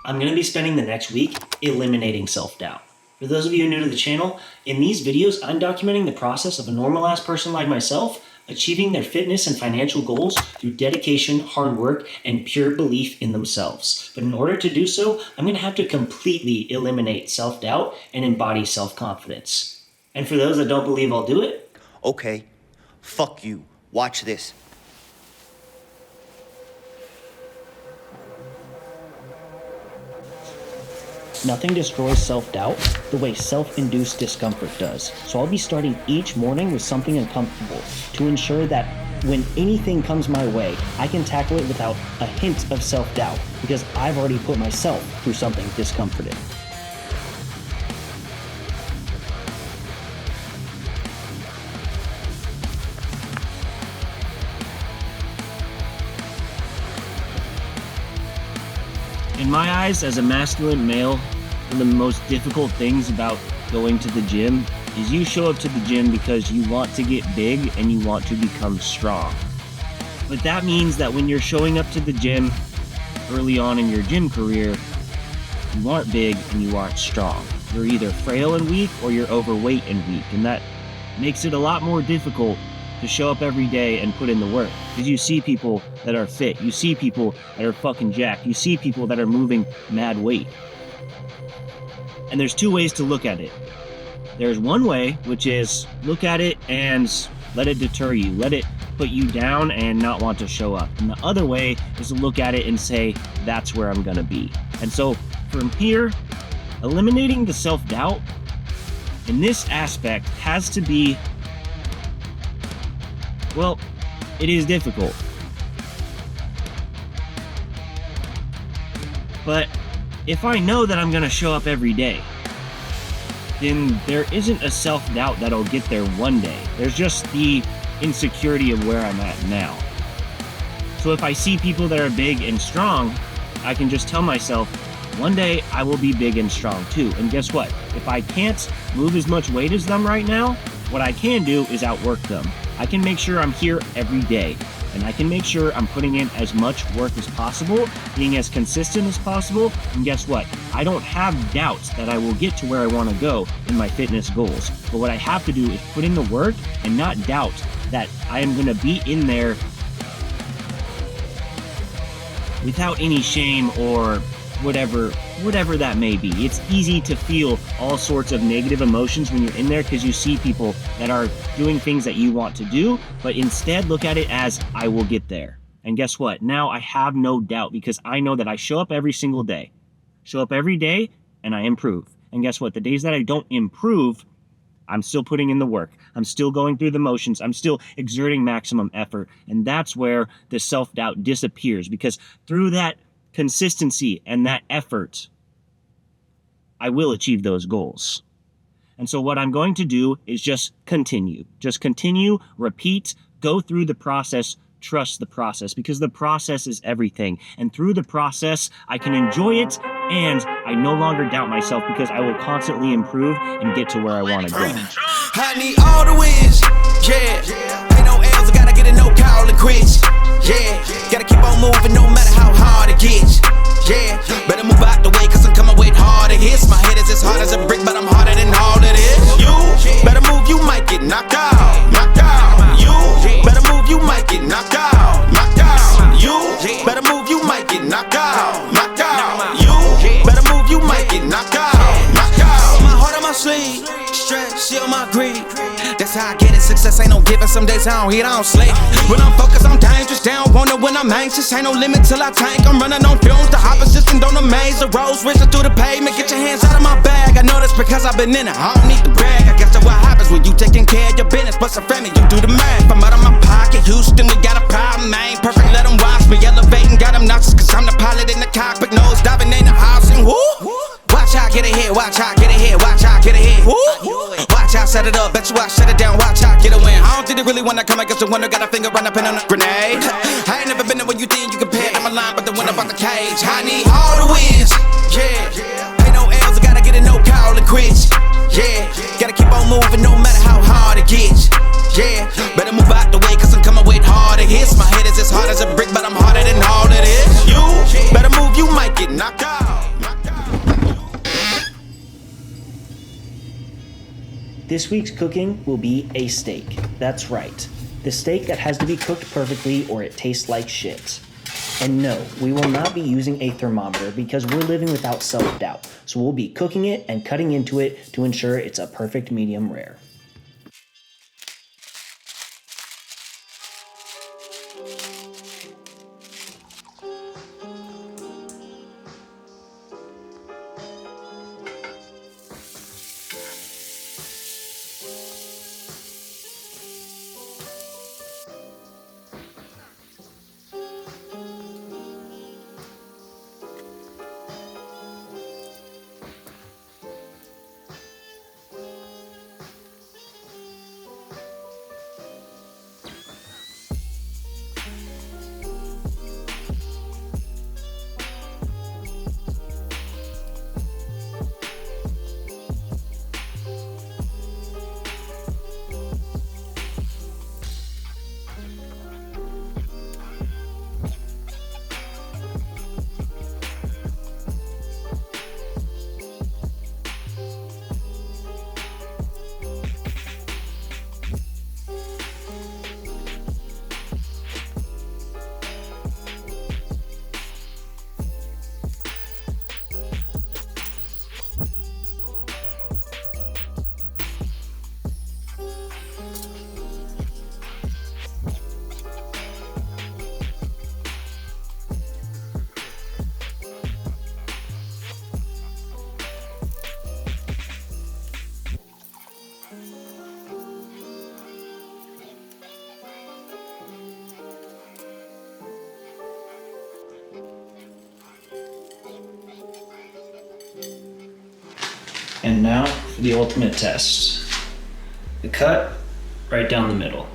I'm going to be spending the next week eliminating self-doubt. For those of you new to the channel, in these videos, I'm documenting the process of a normal-ass person like myself achieving their fitness and financial goals through dedication, hard work, and pure belief in themselves. But in order to do so, I'm going to have to completely eliminate self-doubt and embody self-confidence. And for those that don't believe I'll do it, okay, fuck you. Watch this. nothing destroys self-doubt the way self-induced discomfort does. So I'll be starting each morning with something uncomfortable to ensure that when anything comes my way, I can tackle it without a hint of self-doubt because I've already put myself through something discomforting. In my eyes, as a masculine male, one of the most difficult things about going to the gym is you show up to the gym because you want to get big and you want to become strong. But that means that when you're showing up to the gym early on in your gym career, you aren't big and you aren't strong. You're either frail and weak or you're overweight and weak, and that makes it a lot more difficult to show up every day and put in the work. Because you see people that are fit, you see people that are fucking jacked, you see people that are moving mad weight. And there's two ways to look at it. There's one way, which is look at it and let it deter you, let it put you down and not want to show up. And the other way is to look at it and say, that's where I'm gonna be. And so from here, eliminating the self-doubt in this aspect has to be, well, it is difficult. But if I know that I'm gonna show up every day, then there isn't a self-doubt that I'll get there one day. There's just the insecurity of where I'm at now. So if I see people that are big and strong, I can just tell myself, one day I will be big and strong too. And guess what? If I can't move as much weight as them right now, what I can do is outwork them. I can make sure I'm here every day, and I can make sure I'm putting in as much work as possible, being as consistent as possible, and guess what? I don't have doubts that I will get to where I want to go in my fitness goals. But what I have to do is put in the work and not doubt that I am going to be in there without any shame or whatever that may be. It's easy to feel all sorts of negative emotions when you're in there because you see people that are doing things that you want to do, but instead look at it as, I will get there. And guess what? Now I have no doubt because I know that I show up every single day. Show up every day and I improve. And guess what? The days that I don't improve, I'm still putting in the work. I'm still going through the motions. I'm still exerting maximum effort. And that's where the self-doubt disappears, because through that consistency and that effort, I will achieve those goals. And so what I'm going to do is just continue, repeat, go through the process, trust the process, because the process is everything. And through the process, I can enjoy it, and I no longer doubt myself because I will constantly improve and get to where I want to go. I need all the wins, yeah. Ain't no L's, I gotta get a no call and quits, yeah. Gotta keep on moving no matter how hard it gets, yeah. Better move out the way, cause I'm coming with harder hits. My head is as hard as a brick, but I'm harder than all of this. You better move, you might get knocked out, knocked out. You better move, you might get knocked out, knocked out. You better move, you might get knocked out, knocked out. You better move, you might get knocked out, knocked out. My heart on my sleeve, stress, shield my greed. That's how I get it, success ain't no giving. Some days I don't eat, I don't sleep. When I'm focused, I'm dangerous. They don't want it when I'm anxious. Ain't no limit till I tank. I'm running on fumes. The opposition don't amaze. The roads racing through the pavement. Get your hands out of my bag. I know that's because I've been in it. I don't need to brag. I guess that's what happens when you taking care of your business. Plus a family, you do the math. I'm out of my pocket. Houston, we got a problem. I ain't perfect, let them watch me. Elevating, got them nauseous. Cause I'm the pilot in the cockpit. Nose diving in the house and whoo. Watch how I get ahead. Watch how I get ahead. Watch how I get ahead. Woo. Watch how I set it up. Bet you I shut it down. Watch how I get a win. I don't think they really wanna come against the winner. Got a finger run up in on a grenade. I ain't never been there when you think you compare. I'm a line, but the winner about the cage. I need all the wins, yeah. Ain't no L's, I gotta get a no call and quits, yeah. Gotta keep on moving no matter how hard it gets, yeah. Better move out the way, cause I'm coming with harder hits. My head is as hard as a brick, but I'm harder than all of this. You better move, you might get knocked out. This week's cooking will be a steak. That's right. The steak that has to be cooked perfectly or it tastes like shit. And no, we will not be using a thermometer because we're living without self-doubt. So we'll be cooking it and cutting into it to ensure it's a perfect medium rare. And now for the ultimate test. The cut right down the middle.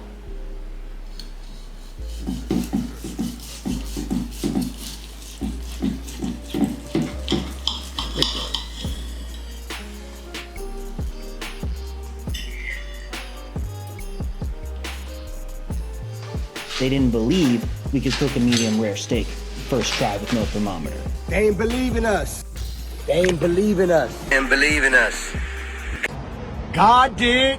They didn't believe we could cook a medium rare steak first try with no thermometer. They ain't believing us. They ain't believing us. And believe in us. God did.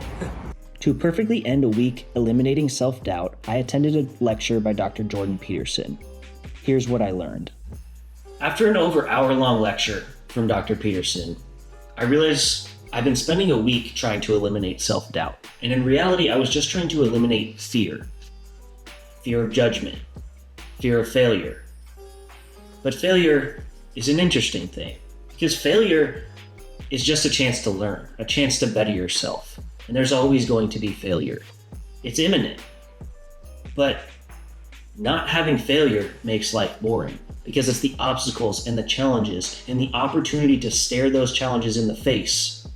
To perfectly end a week eliminating self-doubt, I attended a lecture by Dr. Jordan Peterson. Here's what I learned. After an over hour-long lecture from Dr. Peterson, I realized I've been spending a week trying to eliminate self-doubt. And in reality, I was just trying to eliminate fear. Fear of judgment. Fear of failure. But failure is an interesting thing. Because failure is just a chance to learn, a chance to better yourself. And there's always going to be failure. It's imminent. But not having failure makes life boring because it's the obstacles and the challenges and the opportunity to stare those challenges in the face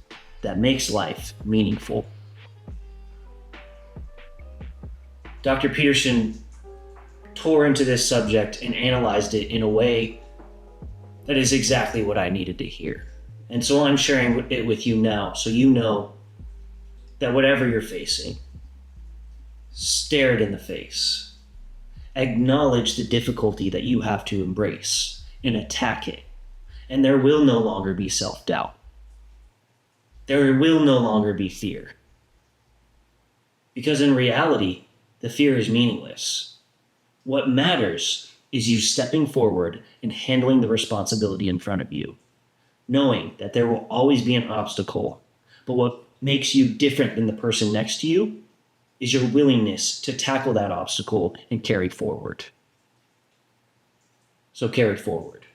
that makes life meaningful. Dr. Peterson tore into this subject and analyzed it in a way that is exactly what I needed to hear. And so I'm sharing it with you now so you know that whatever you're facing, stare it in the face. Acknowledge the difficulty that you have to embrace and attack it. And there will no longer be self-doubt. There will no longer be fear. Because in reality, the fear is meaningless. What matters is you stepping forward and handling the responsibility in front of you, knowing that there will always be an obstacle, but what makes you different than the person next to you is your willingness to tackle that obstacle and carry forward. So carry forward.